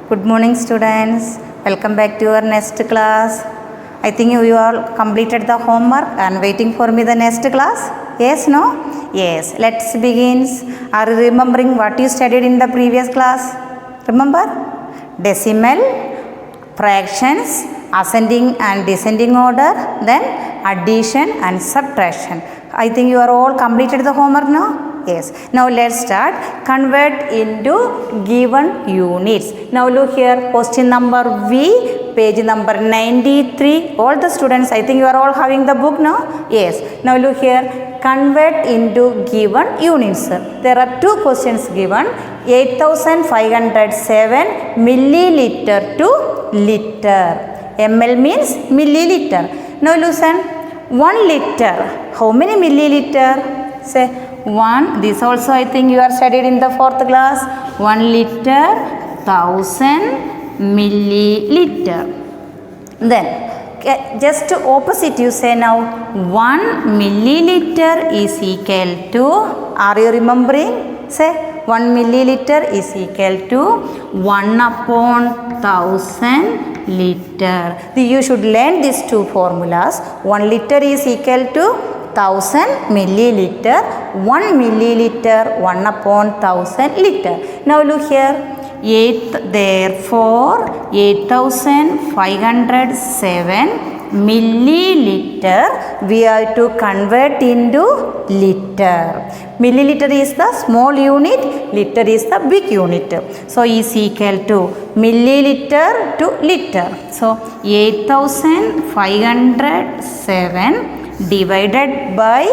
Good morning, students. Welcome back to our next class. I think you all completed the homework and waiting for me the next class. Yes, no? Yes. Let's begin. Are you remembering what you studied in the previous class? Remember? Decimal, fractions, ascending and descending order, then addition and subtraction. I think you are all completed the homework now. Yes. Now let's start. Convert into given units. Now look here. Question number V, page number 93. All the students, I think you are all having the book now. Yes. Now look here. Convert into given units. There are two questions given. 8507 milliliter to liter. ml means milliliter. Now listen. 1 liter. How many milliliter? Say 1. This also I think you are studied in the 4th class. 1 liter, 1000 milliliter. Then just opposite you say now 1 milliliter is equal to, are you remembering? Say 1 milliliter is equal to 1 upon 1000 liter. You should learn these two formulas. 1 liter is equal to 1000 milliliter, 1 milliliter, 1 upon 1000 liter. Now look here. Therefore 8507 milliliter we have to convert into liter. Milliliter is the small unit, liter is the big unit. So is equal to milliliter to liter. So 8507 divided by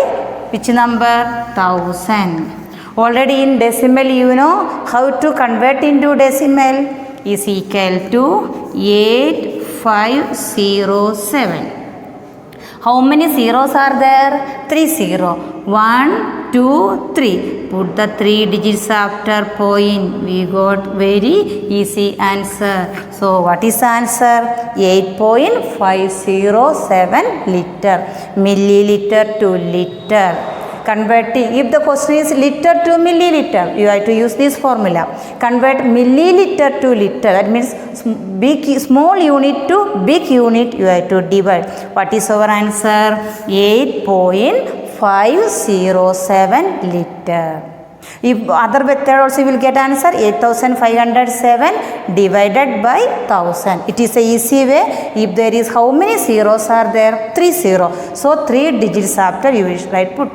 which number? 1000. Already in decimal you know how to convert into decimal. Is equal to 8507. How many zeros are there? 3 zeros. 1, 2, 3. Put the 3 digits after point. We got very easy answer. So what is the answer? 8.507 liter. Milliliter to liter. Converting, if the question is liter to milliliter, you have to use this formula. Convert milliliter to liter. That means small unit to big unit, you have to divide. What is our answer? 8.507 liter. If other method also you will get answer 8507 divided by 1000. It is a easy way. If there is how many zeros are there? 3 zeros. So 3 digits after you will write put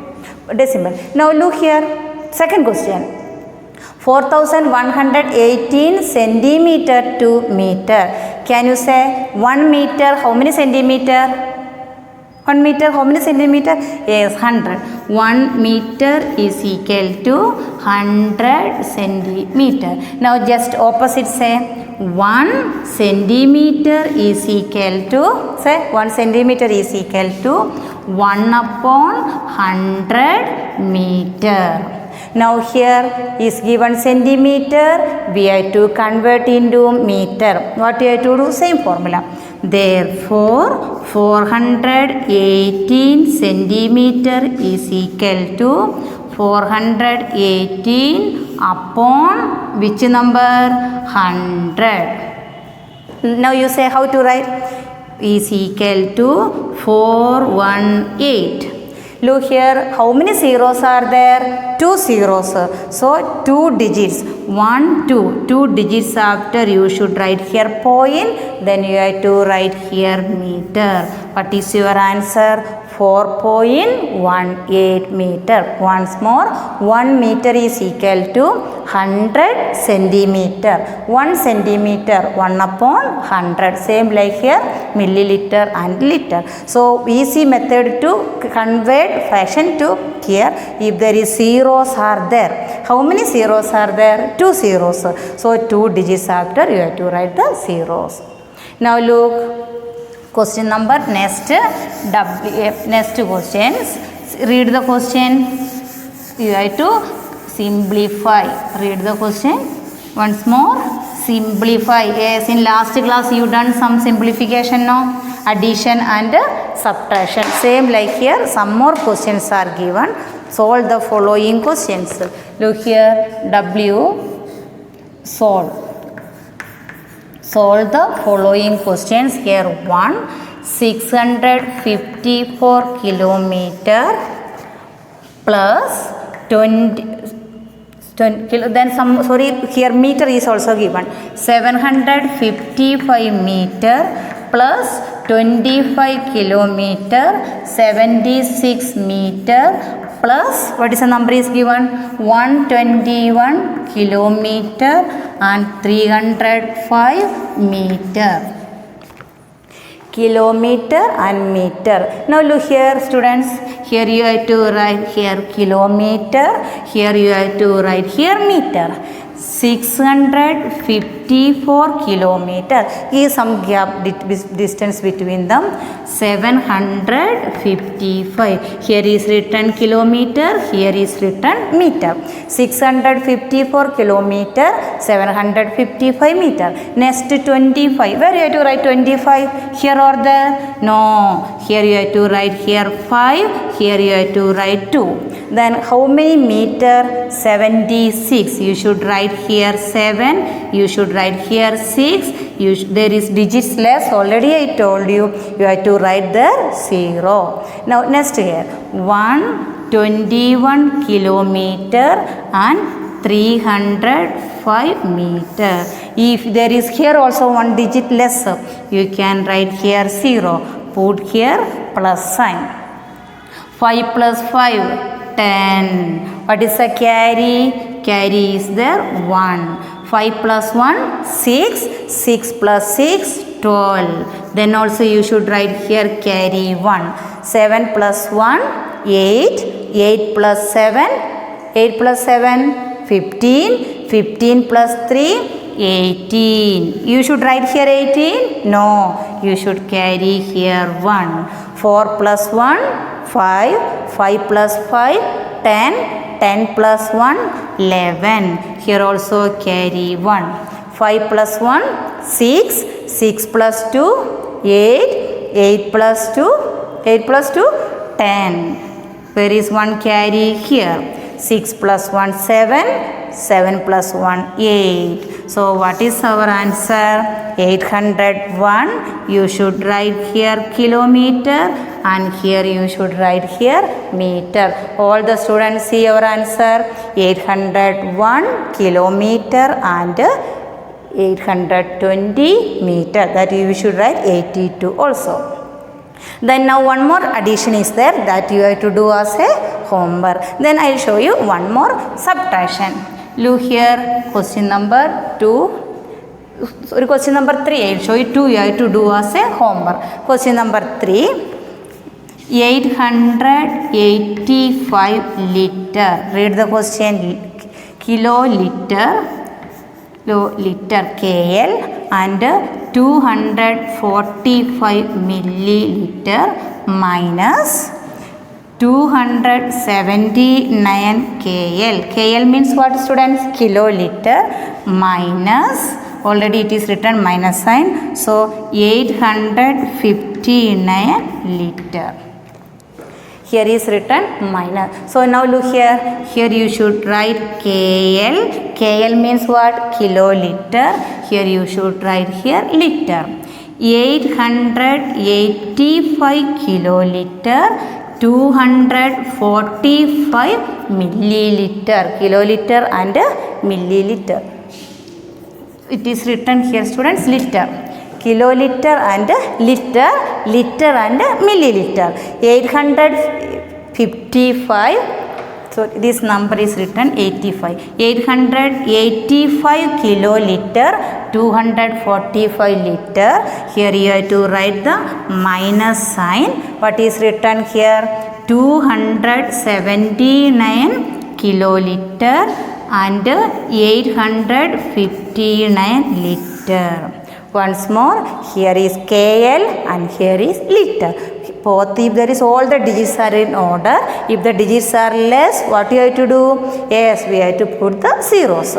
decimal. Now look here. Second question. 4118 centimeter to meter. Can you say 1 meter how many centimeter? 1 meter how many centimeter? Yes, 100. 1 meter is equal to 100 centimeter. Now just opposite say 1 centimeter is equal to, say 1 centimeter is equal to 1 upon 100 meter. Now here is given centimeter, we have to convert into meter. What we have to do? Same formula. Therefore 418 centimeter is equal to 418 upon which number? 100. Now you say how to write? Is equal to 418. Look here, how many zeros are there? 2 zeros. So 2 digits. 1, 2. 2 digits after you should write here point. Then you have to write here meter. What is your answer? 4.18 meter. Once more, 1 meter is equal to 100 centimeter. 1 centimeter, 1 upon 100. Same like here, milliliter and liter. So easy method to convert fraction to here. If there is zeros are there. How many zeros are there? 2 zeros. So 2 digits after you have to write the zeros. Now look. Question number next questions. Read the question. You have to simplify. Read the question once more. Simplify. Yes, in last class you done some simplification now. Addition and subtraction. Same like here. Some more questions are given. Solve the following questions. Look here. W. Solve. Solve the following questions. Here one, 654 kilometer plus 20 then some, sorry, here meter is also given. 755 meter plus 25 kilometer, 76 meter plus, what is the number is given? 121 kilometer and 305 meter. Kilometer and meter. Now look here, students. Here you have to write here kilometer. Here you have to write here meter. 654 kilometer is some gap distance between them. 755. Here is written kilometer. Here is written meter. 654 kilometer. 755 meter. Next 25. Where you have to write 25? Here or there? No. Here you have to write here 5. Here you have to write 2. Then how many meter? 76. You should write here 7. You should write here 6. There is digits less. Already I told you. You have to write there 0. Now next here. 121 kilometer and 305 meter. If there is here also one digit less, you can write here 0. Put here plus sign. 5 plus 5, 10. What is the carry? Carry is there 1. 5 plus 1, 6. 6 plus 6, 12. Then also you should write here carry 1. 7 plus 1, 8. 8 plus 7, 8 plus 7, 15. 15 plus 3, 18. You should write here 18? No. You should carry here 1. 4 plus 1, 5. 5 plus 5, 10. 10 plus 1, 11. Here also carry 1. 5 plus 1, 6. 6 plus 2, 8. 8 plus 2, 8 plus 2, 10. Where is 1 carry? Here. 6 plus 1, 7. 7 plus 1, 8. So what is our answer? 801. You should write here kilometer and here you should write here meter. All the students see our answer. 801 kilometer and 820 meter. That you should write 82 also. Then now one more addition is there that you have to do as a homework. Then I will show you one more subtraction. Look here, question number 2. Sorry, question number 3. I will show you 2. You have to do as a homework. Question number 3. 885 liter. Read the question. Kiloliter. Liter KL and 245 milliliter minus 279 KL. KL means what, students? Kiloliter minus, already it is written minus sign. So 859 liter. Here is written minus. So now look here. Here you should write KL. KL means what? Kiloliter. Here you should write here liter. 885 kiloliter. 245 milliliter. Kiloliter and milliliter. It is written here, students, liter. Kiloliter and liter. Liter and milliliter. 855. So this number is written 85. 885 kiloliter. 245 liter. Here you have to write the minus sign. What is written here? 279 kiloliter and 859 liter. Once more, here is KL and here is liter. Both, if there is all the digits are in order, if the digits are less, what you have to do? Yes, we have to put the zeros.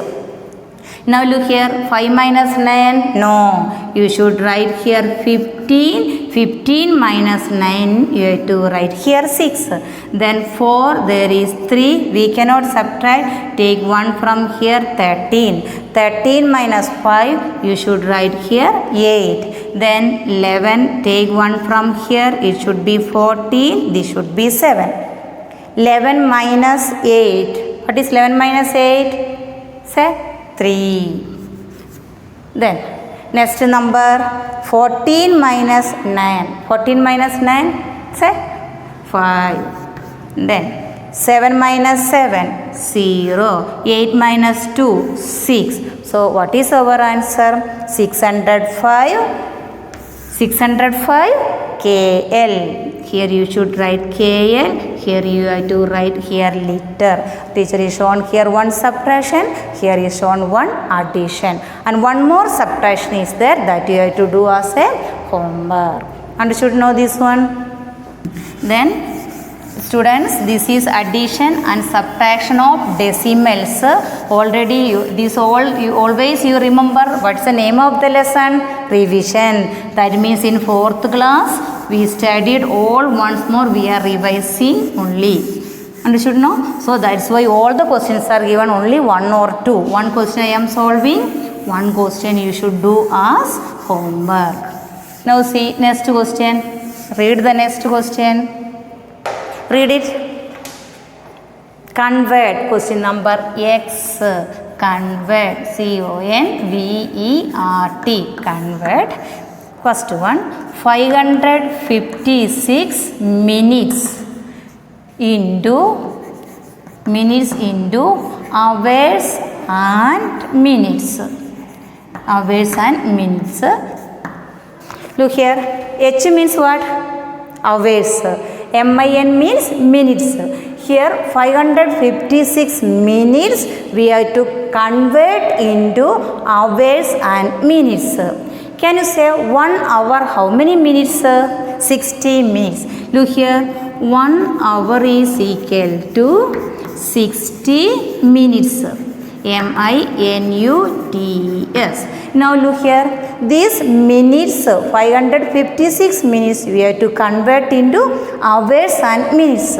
Now look here, 5 minus 9, no, you should write here 15. 15 minus 9, you have to write here 6. Then 4, there is 3. We cannot subtract. Take 1 from here, 13. 13 minus 5, you should write here 8. Then 11, take 1 from here, it should be 14. This should be 7. 11 minus 8. What is 11 minus 8? Say 3. Then next number 14 minus 9. 14 minus 9, say 5. Then 7 minus 7, 0. 8 minus 2, 6. So what is our answer? 605. 605 KL. Here you should write KL. Here you have to write here liter. Teacher is shown here one subtraction. Here is shown one addition. And one more subtraction is there that you have to do as a homework. And you should know this one. Then students, this is addition and subtraction of decimals. Already you always remember what's the name of the lesson? Revision. That means in 4th class we studied all once more. We are revising only. And you should know. So that's why all the questions are given only 1 or 2. One question I am solving. One question you should do as homework. Now see next question. Read the next question. Read it. Convert. Question number X. Convert. C-O-N-V-E-R-T. Convert. First one. 556 minutes into hours and minutes. Hours and minutes. Look here. H means what? Hours. MIN means minutes. Here 556 minutes we have to convert into hours and minutes. Can you say 1 hour how many minutes? 60 minutes. Look here, 1 hour is equal to 60 minutes. M-I-N-U-T-S. Now look here, these minutes, 556 minutes we have to convert into hours and minutes.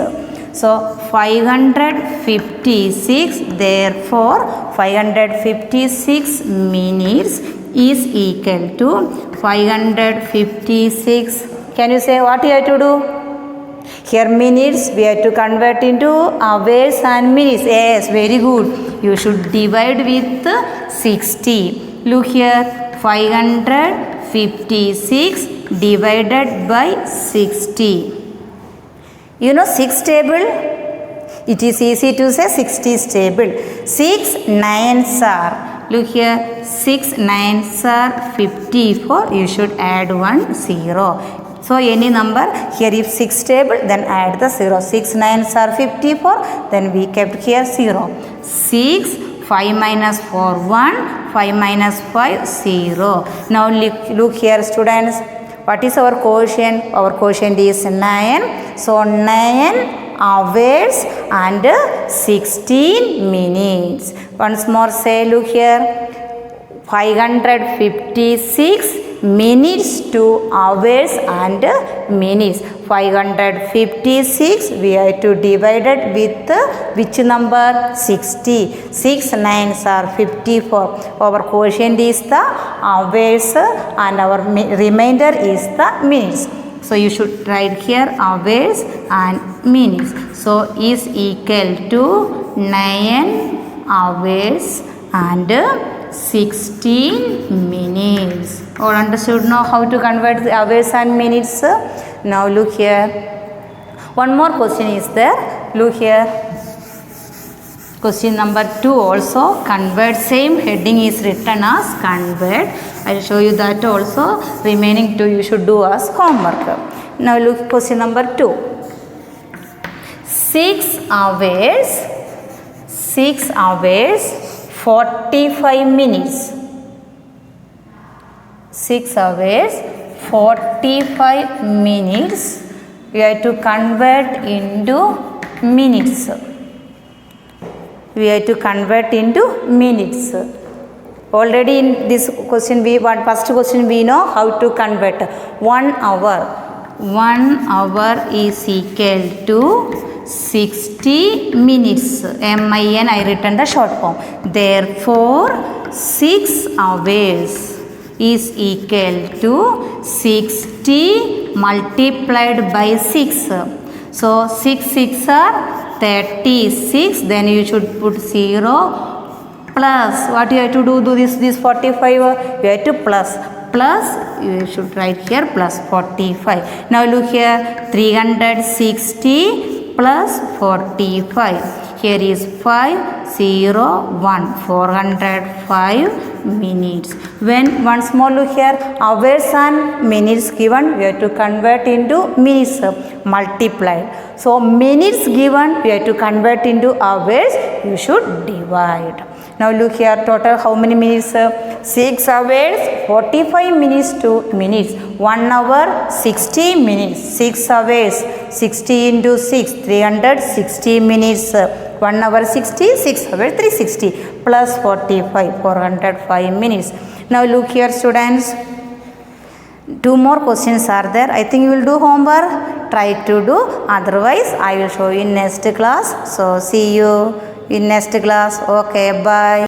So 556, therefore 556 minutes is equal to 556. Can you say what you have to do? Here minutes we have to convert into hours and minutes. Yes, very good. You should divide with 60. Look here, 556 divided by 60. You know 6 table? It is easy to say 60 is table. 6 9s are. Look here, 6 9s are 54. You should add 1 0. So any number here if 6 table, then add the 0. 6 9s are 54. Then we kept here 0. 6 5 minus 4 1. 5 minus 5 0. Now look here students. What is our quotient? Our quotient is 9. So 9 hours and 16 minutes. Once more say, look here, 556 minutes to hours and minutes. 556 we have to divide it with which number? 60. 6 9s are 54. Our quotient is the hours and our remainder is the minutes. So you should write here hours and minutes. So is equal to 9 hours and 16 minutes. All understood now how to convert the hours and minutes? Now look here. One more question is there. Look here. Question number 2 also. Convert. Same heading is written as convert. I will show you that also. Remaining 2 you should do as homework. Now look question number 2. 6 hours 45 minutes. 6 hours 45 minutes. We have to convert into minutes. We have to convert into minutes. Already in this question, first question we know how to convert 1 hour. 1 hour is equal to 60 minutes. MIN, I written the short form. Therefore, 6 hours is equal to 60 multiplied by 6. So 6 6 are 36. Then you should put 0 plus. What you have to do this 45? You have to plus. You should write here plus 45. Now look here, 360 plus 45. Here is 5 0 1, 405 minutes. When once more look here, hours and minutes given, we have to convert into minutes multiplied. So minutes given, we have to convert into hours, you should divide. Now look here, total how many minutes? 6 hours, 45 minutes to minutes. 1 hour, 60 minutes. 6 hours, 60 into 6, 360 minutes. 1 hour 60, 6 hours 360 plus 45, 405 minutes. Now look here students, 2 more questions are there. I think you will do homework. Try to do, otherwise I will show you in next class. So see you in next class. Okay, bye.